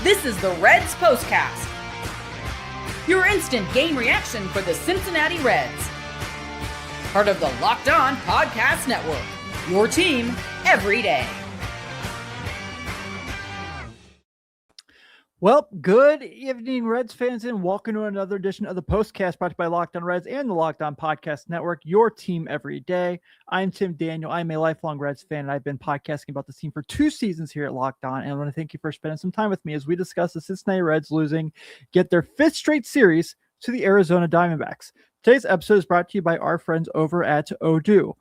This is the Reds POSTCAST, your instant game reaction for the Cincinnati Reds. Part of the Locked On Podcast Network, your team every day. Well, good evening, Reds fans, and welcome to another edition of the POSTCAST brought to you by Locked On Reds and the Locked On Podcast Network, your team every day. I'm Tim Daniel. I'm a lifelong Reds fan, and I've been podcasting about this team for 2 seasons here at Locked On, and I want to thank you for spending some time with me as we discuss the Cincinnati Reds get their 5th straight series to the Arizona Diamondbacks. Today's episode is brought to you by our friends over at Odoo.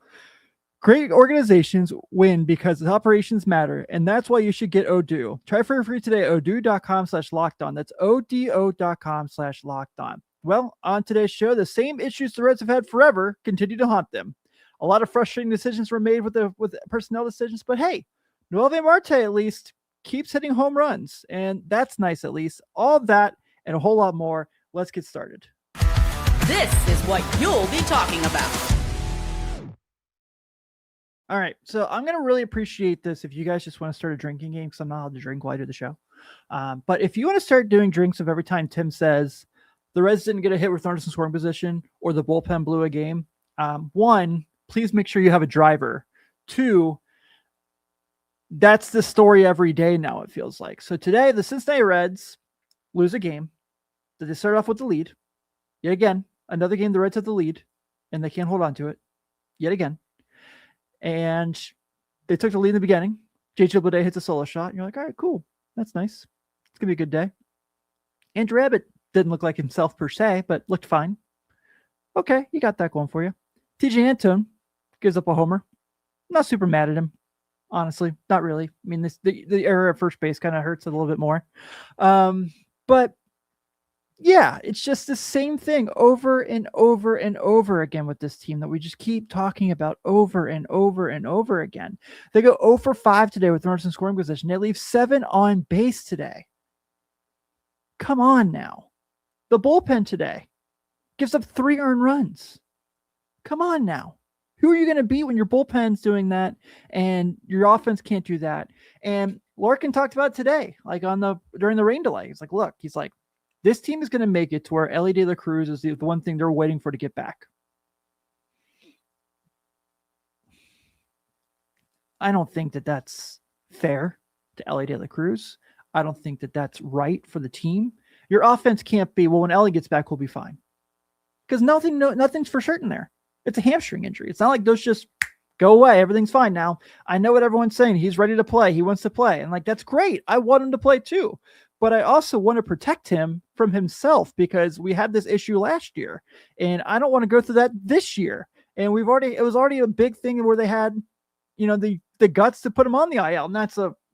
Great organizations win because the operations matter, and that's why you should get Odoo. Try for free today, odoo.com/lockedon. That's ODO.com/lockedon. Well, on today's show, the same issues the Reds have had forever continue to haunt them. A lot of frustrating decisions were made with personnel decisions, but hey, Noelvi Marte at least keeps hitting home runs, and that's nice at least. All of that and a whole lot more. Let's get started. This is what you'll be talking about. All right, so I'm going to really appreciate this if you guys just want to start a drinking game, because I'm not allowed to drink while I do the show. But if you want to start doing drinks of every time Tim says the Reds didn't get a hit with runners in scoring position or the bullpen blew a game, 1, please make sure you have a driver. 2, that's the story every day now, it feels like. So today, the Cincinnati Reds lose a game that they start off with the lead. Yet again, another game the Reds have the lead, and they can't hold on to it. Yet again. And they took the lead in the beginning. J.J. Bleday hits a solo shot. And you're like, all right, cool. That's nice. It's going to be a good day. Andrew Abbott didn't look like himself per se, but looked fine. Okay, you got that going for you. TJ Antone gives up a homer. Not super mad at him, honestly. Not really. I mean, the error at first base kind of hurts a little bit more. But yeah, it's just the same thing over and over and over again with this team that we just keep talking about over and over and over again. They go 0 for 5 today with runners in scoring position. They leave 7 on base today. Come on now. The bullpen today gives up 3 earned runs. Come on now. Who are you going to beat when your bullpen's doing that and your offense can't do that? And Larkin talked about it today, like during the rain delay. He's like, this team is going to make it to where Elly De La Cruz is the one thing they're waiting for to get back. I don't think that that's fair to Elly De La Cruz. I don't think that that's right for the team. Your offense can't be, well, when Elly gets back, we'll be fine. Because nothing's for certain there. It's a hamstring injury. It's not like those just go away. Everything's fine now. I know what everyone's saying. He's ready to play. He wants to play. And that's great. I want him to play too. But I also want to protect him from himself because we had this issue last year and I don't want to go through that this year. And it was already a big thing where they had, the guts to put him on the IL. And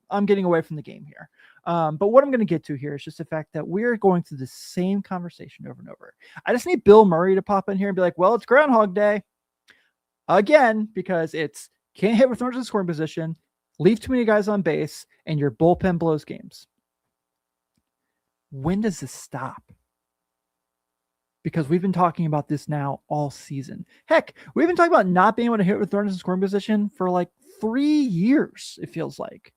I'm getting away from the game here. But what I'm going to get to here is just the fact that we're going through the same conversation over and over. I just need Bill Murray to pop in here and be like, well, it's Groundhog Day again, because it's can't hit with runners in scoring position, leave too many guys on base, and your bullpen blows games. When does this stop? Because we've been talking about this now all season. Heck, we've been talking about not being able to hit with runners in scoring position for 3 years, it feels like.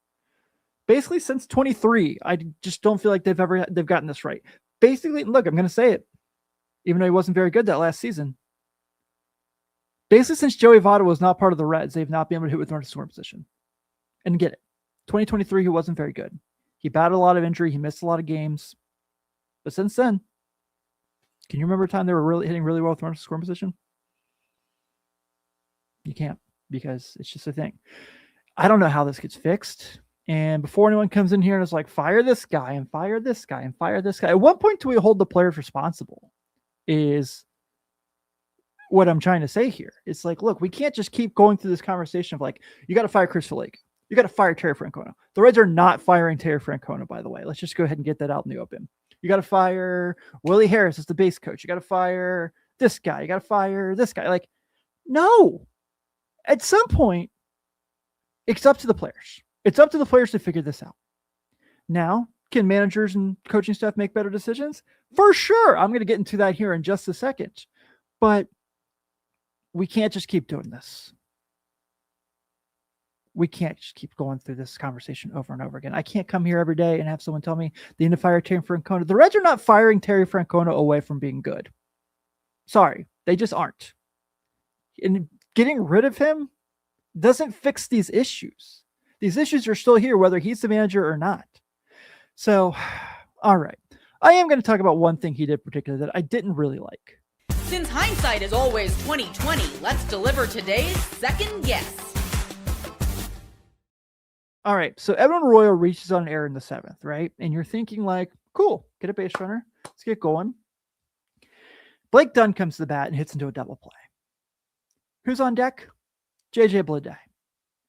Basically since 23. I just don't feel like they've gotten this right. Basically, look, I'm going to say it, even though he wasn't very good that last season. Basically, since Joey Votto was not part of the Reds, they've not been able to hit with runners in scoring position. And get it. 2023, he wasn't very good. He battled a lot of injury. He missed a lot of games. But since then, can you remember a time they were really hitting really well with runners in scoring position? You can't, because it's just a thing. I don't know how this gets fixed. And before anyone comes in here and is like, fire this guy and fire this guy and fire this guy. At what point do we hold the players responsible? Is what I'm trying to say here. It's like, look, we can't just keep going through this conversation of you got to fire Chris Lake. You got to fire Terry Francona. The Reds are not firing Terry Francona, by the way. Let's just go ahead and get that out in the open. You got to fire Willie Harris as the base coach. You got to fire this guy. You got to fire this guy. No. At some point, it's up to the players. It's up to the players to figure this out. Now, can managers and coaching staff make better decisions? For sure. I'm going to get into that here in just a second. But we can't just keep doing this. we can't just keep going through this conversation over and over again. I can't come here every day and have someone tell me they need to fire Terry Francona. The Reds are not firing Terry Francona away from being good. Sorry, they just aren't. And getting rid of him doesn't fix these issues. These issues are still here, whether he's the manager or not. So, all right. I am going to talk about one thing he did particularly that I didn't really like. Since hindsight is always 20/20, let's deliver today's second guess. All right, so Edwin Arroyo reaches on an error in the 7th, right? And you're thinking like, cool, get a base runner. Let's get going. Blake Dunn comes to the bat and hits into a double play. Who's on deck? JJ Bleday.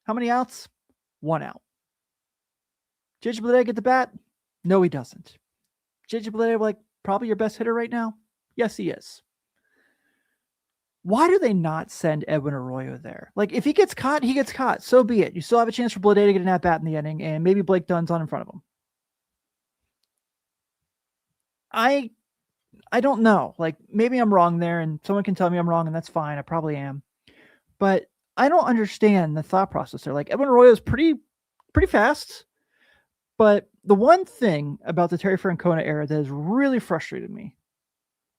How many outs? 1 out. JJ Bleday get the bat? No, he doesn't. JJ Bleday, like, probably your best hitter right now? Yes, he is. Why do they not send Edwin Arroyo there? Like, if he gets caught, he gets caught. So be it. You still have a chance for Bleday to get an at-bat in the inning, and maybe Blake Dunn's on in front of him. I don't know. Like, maybe I'm wrong there, and someone can tell me I'm wrong, and that's fine. I probably am. But I don't understand the thought process there. Like, Edwin Arroyo is pretty fast. But the one thing about the Terry Francona era that has really frustrated me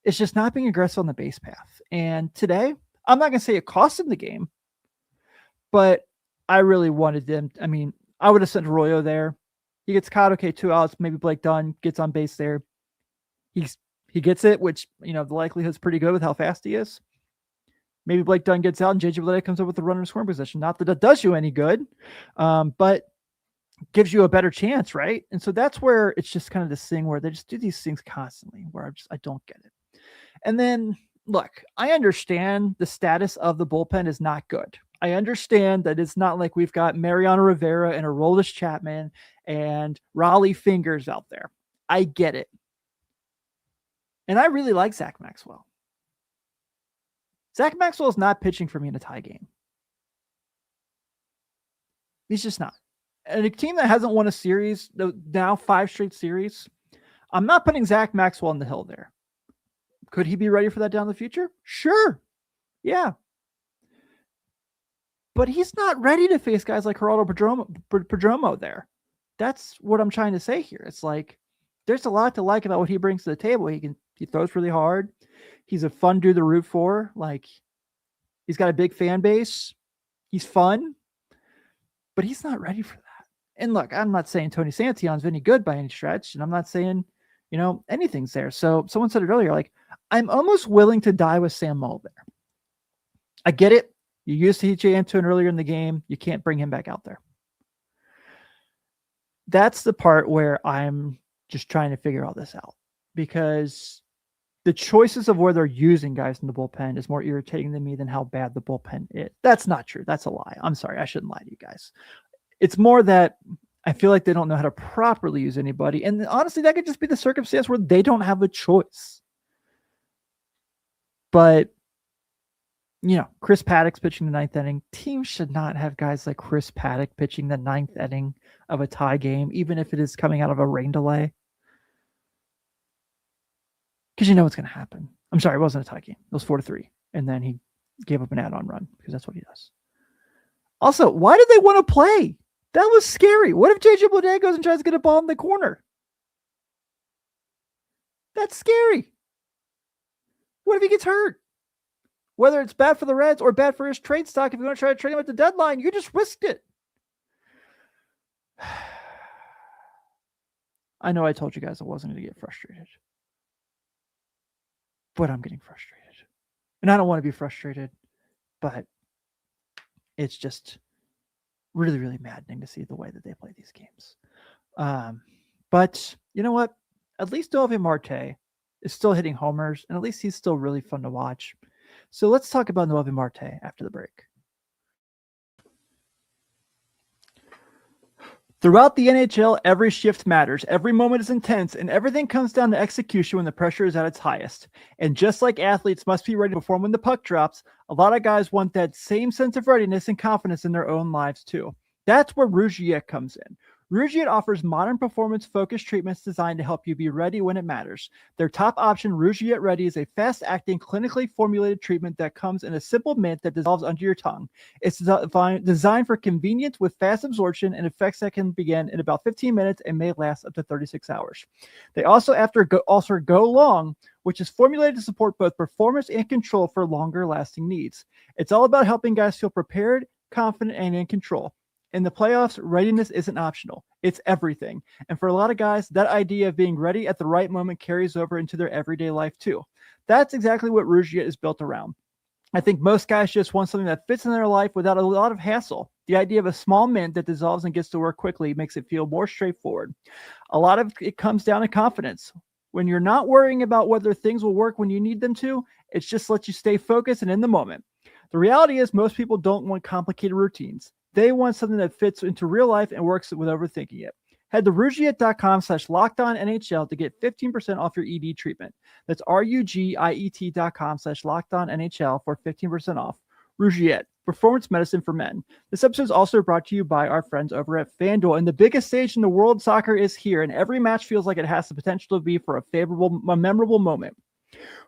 is just not being aggressive on the base path. And today, I'm not going to say it cost him the game, but I really wanted them. I mean, I would have sent Arroyo there. He gets caught. Okay, 2 outs. Maybe Blake Dunn gets on base there. He gets it, which, you know, the likelihood's pretty good with how fast he is. Maybe Blake Dunn gets out and JJ Bleday comes up with the runner in scoring position. Not that it does you any good, but gives you a better chance, right? And so that's where it's just kind of this thing where they just do these things constantly where I don't get it. And then, look, I understand the status of the bullpen is not good. I understand that it's not like we've got Mariano Rivera and Aroldis Chapman and Raleigh Fingers out there. I get it. And I really like Zach Maxwell. Zach Maxwell is not pitching for me in a tie game. He's just not. And a team that hasn't won a series, now 5 straight series, I'm not putting Zach Maxwell on the hill there. Could he be ready for that down the future? Sure. Yeah. But he's not ready to face guys like Geraldo Perdomo there. That's what I'm trying to say here. It's like, there's a lot to like about what he brings to the table. He throws really hard. He's a fun dude to root for. Like, he's got a big fan base. He's fun, but he's not ready for that. And look, I'm not saying Tony Santion's any good by any stretch, and I'm not saying, you know, anything's there. So someone said it earlier, like, I'm almost willing to die with Sam Mull there. I get it. You used TJ Antone earlier in the game. You can't bring him back out there. That's the part where I'm just trying to figure all this out, because the choices of where they're using guys in the bullpen is more irritating to me than how bad the bullpen is. That's not true. That's a lie. I'm sorry. I shouldn't lie to you guys. It's more that I feel like they don't know how to properly use anybody. And honestly, that could just be the circumstance where they don't have a choice. But, you know, Chris Paddock's pitching the 9th inning. Teams should not have guys like Chris Paddock pitching the 9th inning of a tie game, even if it is coming out of a rain delay. Because you know what's going to happen. I'm sorry, it wasn't a tie game. It was 4-3. And then he gave up an add-on run because that's what he does. Also, why did they want to play? That was scary. What if JJ Bleday goes and tries to get a ball in the corner? That's scary. What if he gets hurt? Whether it's bad for the Reds or bad for his trade stock, if you want to try to trade him at the deadline, you just risked it. I know I told you guys I wasn't going to get frustrated. But I'm getting frustrated. And I don't want to be frustrated, but it's just really, really maddening to see the way that they play these games. But you know what? At least Noelvi Marte is still hitting homers, and at least he's still really fun to watch. So let's talk about Noelvi Marte after the break. Throughout the NHL, every shift matters, every moment is intense, and everything comes down to execution when the pressure is at its highest. And just like athletes must be ready to perform when the puck drops, a lot of guys want that same sense of readiness and confidence in their own lives too. That's where Rougier comes in. Rougiet offers modern performance-focused treatments designed to help you be ready when it matters. Their top option, Rougiet Ready, is a fast-acting, clinically formulated treatment that comes in a simple mint that dissolves under your tongue. It's designed for convenience with fast absorption and effects that can begin in about 15 minutes and may last up to 36 hours. They also offer Go Long, which is formulated to support both performance and control for longer-lasting needs. It's all about helping guys feel prepared, confident, and in control. In the playoffs, readiness isn't optional. It's everything. And for a lot of guys, that idea of being ready at the right moment carries over into their everyday life too. That's exactly what Rougiet is built around. I think most guys just want something that fits in their life without a lot of hassle. The idea of a small mint that dissolves and gets to work quickly makes it feel more straightforward. A lot of it comes down to confidence. When you're not worrying about whether things will work when you need them to, it's just lets you stay focused and in the moment. The reality is most people don't want complicated routines. They want something that fits into real life and works without overthinking it. Head to Rougiet.com/LockedOnNHL to get 15% off your ED treatment. That's RUGIET.com/LockedOnNHL for 15% off. Rougiet, performance medicine for men. This episode is also brought to you by our friends over at FanDuel. And the biggest stage in the world, soccer, is here, and every match feels like it has the potential to be for a memorable moment.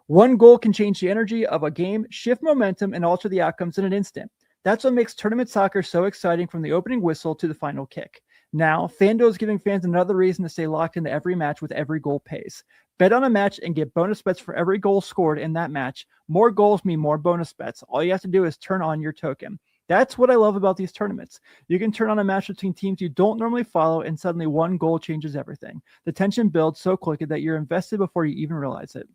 One goal can change the energy of a game, shift momentum, and alter the outcomes in an instant. That's what makes tournament soccer so exciting, from the opening whistle to the final kick. Now, FanDuel is giving fans another reason to stay locked into every match with every goal pays. Bet on a match and get bonus bets for every goal scored in that match. More goals mean more bonus bets. All you have to do is turn on your token. That's what I love about these tournaments. You can turn on a match between teams you don't normally follow, and suddenly one goal changes everything. The tension builds so quickly that you're invested before you even realize it.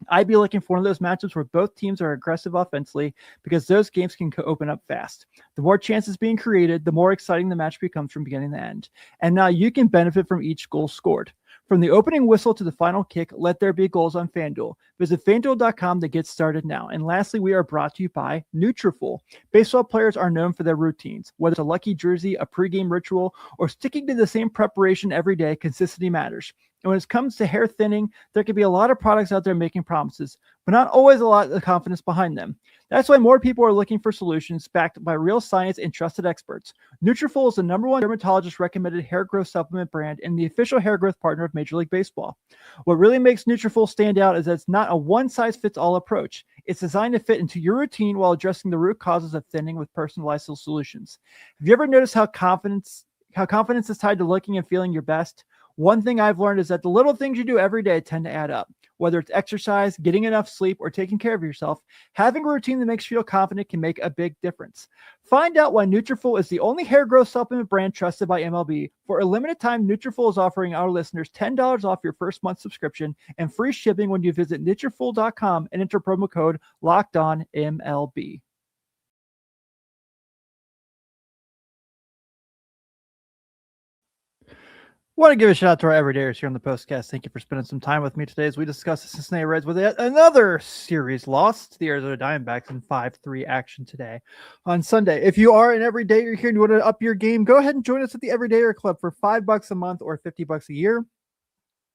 I'd be looking for one of those matchups where both teams are aggressive offensively, because those games can open up fast. The more chances being created, the more exciting the match becomes from beginning to end. And now you can benefit from each goal scored. From the opening whistle to the final kick, let there be goals on FanDuel. Visit FanDuel.com to get started now. And lastly, we are brought to you by Nutrafol. Baseball players are known for their routines. Whether it's a lucky jersey, a pregame ritual, or sticking to the same preparation every day, consistency matters. And when it comes to hair thinning, there can be a lot of products out there making promises, but not always a lot of confidence behind them. That's why more people are looking for solutions backed by real science and trusted experts. Nutrafol is the #1 dermatologist-recommended hair growth supplement brand and the official hair growth partner of Major League Baseball. What really makes Nutrafol stand out is that it's not a one-size-fits-all approach. It's designed to fit into your routine while addressing the root causes of thinning with personalized solutions. Have you ever noticed how confidence is tied to looking and feeling your best? One thing I've learned is that the little things you do every day tend to add up. Whether it's exercise, getting enough sleep, or taking care of yourself, having a routine that makes you feel confident can make a big difference. Find out why Nutrafol is the only hair growth supplement brand trusted by MLB. For a limited time, Nutrafol is offering our listeners $10 off your first month subscription and free shipping when you visit Nutrafol.com and enter promo code LOCKEDONMLB. Want to give a shout out to our everydayers here on the Postcast. Thank you for spending some time with me today as we discuss the Cincinnati Reds with another series loss to the Arizona Diamondbacks in 5-3 action today on Sunday. If you are an everydayer here and you want to up your game, go ahead and join us at the Everydayer Club for $5 a month or $50 a year.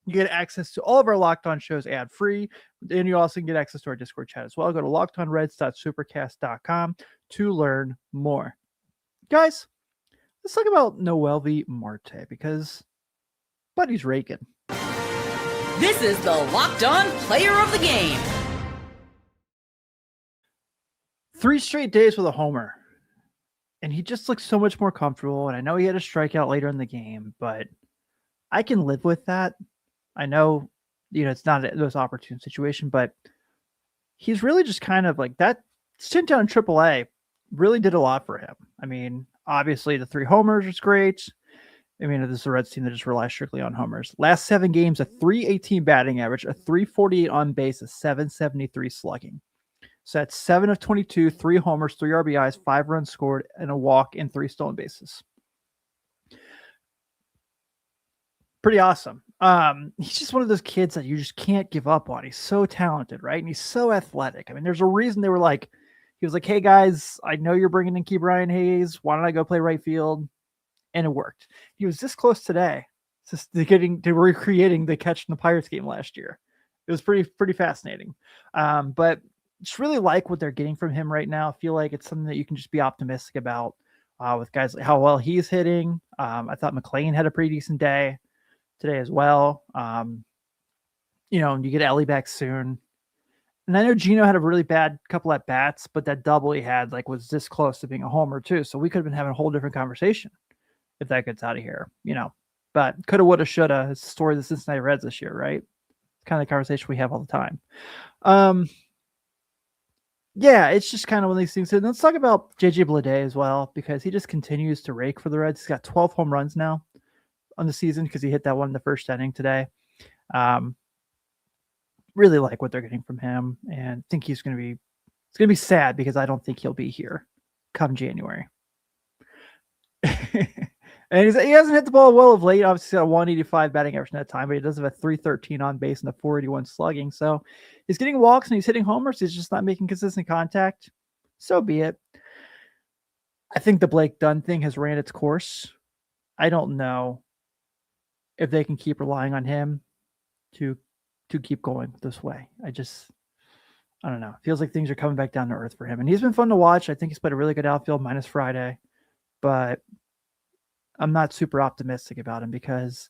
You get access to all of our Locked On shows ad-free, and you also can get access to our Discord chat as well. Go to lockedonreds.supercast.com to learn more. Guys, let's talk about Noelvi Marte, because Buddy's raking. This is the Locked On Player of the Game. 3 straight days with a homer, and he just looks so much more comfortable. And I know he had a strikeout later in the game, but I can live with that. I know, it's not those opportune situation, but he's really just kind of like that. Stint down in AAA really did a lot for him. I mean, obviously the 3 homers was great. I mean, this is a Reds team that just relies strictly on homers. Last 7 games, a .318 batting average, a .348 on base, a .773 slugging. So that's 7 of 22, 3 homers, 3 RBIs, 5 runs scored, and a walk, and 3 stolen bases. Pretty awesome. He's just one of those kids that you just can't give up on. He's so talented, right? And he's so athletic. I mean, there's a reason he was like, hey guys, I know you're bringing in Brian Hayes. Why don't I go play right field? And it worked. He was this close today to recreating the catch in the Pirates game last year. It was pretty fascinating. But just really like what they're getting from him right now. I feel like it's something that you can just be optimistic about. with guys like how well he's hitting. I thought McLean had a pretty decent day today as well. You get Elly back soon. And I know Gino had a really bad couple at bats, but that double he had was this close to being a homer too. So we could have been having a whole different conversation if that gets out of here, But coulda, woulda, shoulda. It's the story of the Cincinnati Reds this year, right? It's kind of the conversation we have all the time. Yeah, it's just kind of one of these things. And let's talk about JJ Bleday as well, because he just continues to rake for the Reds. He's got 12 home runs now on the season because he hit that one in the first inning today. Really like what they're getting from him, and think it's going to be sad because I don't think he'll be here come January. And he hasn't hit the ball well of late. Obviously, he's got a 185 batting average in that time, but he does have a 313 on base and a 481 slugging. So he's getting walks and he's hitting homers. He's just not making consistent contact. So be it. I think the Blake Dunn thing has ran its course. I don't know if they can keep relying on him to keep going this way. I don't know. It feels like things are coming back down to earth for him. And he's been fun to watch. I think he's played a really good outfield minus Friday. But I'm not super optimistic about him because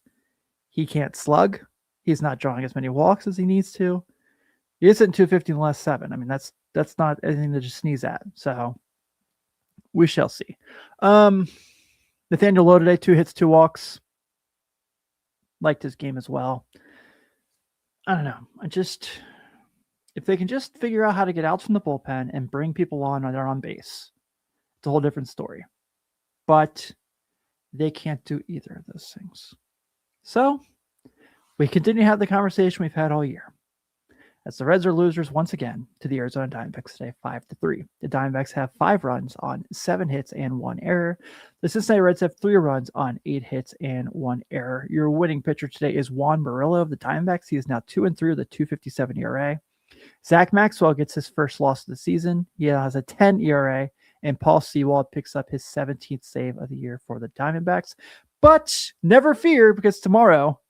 he can't slug. He's not drawing as many walks as he needs to. He is hitting 250 in the last 7. I mean, that's not anything to just sneeze at. So we shall see. Nathaniel Lowe today, 2 hits, 2 walks. Liked his game as well. I don't know. If they can just figure out how to get outs from the bullpen and bring people on when they're on base, it's a whole different story. But they can't do either of those things. So we continue to have the conversation we've had all year. As the Reds are losers once again to the Arizona Diamondbacks today, 5-3. The Diamondbacks have 5 runs on 7 hits and 1 error. The Cincinnati Reds have 3 runs on 8 hits and 1 error. Your winning pitcher today is Juan Murillo of the Diamondbacks. He is now 2-3 with a 2.57 ERA. Zach Maxwell gets his first loss of the season. He has a 10 ERA. And Paul Sewald picks up his 17th save of the year for the Diamondbacks. But never fear, because tomorrow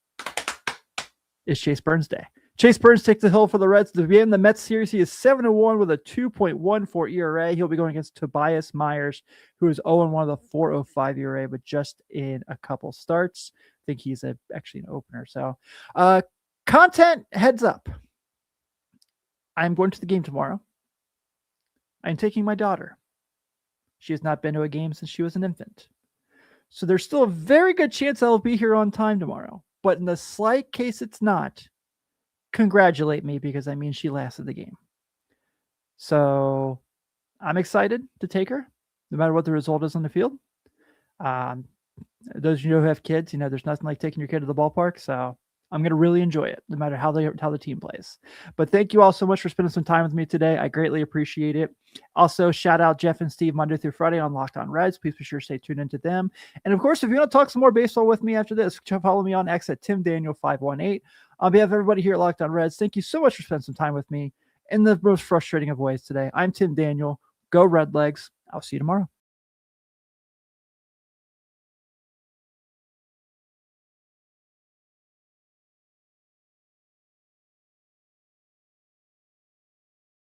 is Chase Burns Day. Chase Burns takes the hill for the Reds. To begin the Mets series, he is 7-1 with a 2.14 ERA. He'll be going against Tobias Myers, who is 0-1 with a 4.05 ERA, but just in a couple starts. I think he's actually an opener. So content heads up. I'm going to the game tomorrow. I'm taking my daughter. She has not been to a game since she was an infant. So there's still a very good chance I'll be here on time tomorrow. But in the slight case it's not, congratulate me because I mean she lasted the game. So I'm excited to take her, no matter what the result is on the field. Those of you who have kids, there's nothing like taking your kid to the ballpark. So I'm going to really enjoy it, no matter how the team plays. But thank you all so much for spending some time with me today. I greatly appreciate it. Also, shout out Jeff and Steve Monday through Friday on Locked On Reds. Please be sure to stay tuned into them. And of course, if you want to talk some more baseball with me after this, follow me on X at TimDaniel518. On behalf of everybody here at Locked On Reds, thank you so much for spending some time with me in the most frustrating of ways today. I'm Tim Daniel. Go Red Legs. I'll see you tomorrow.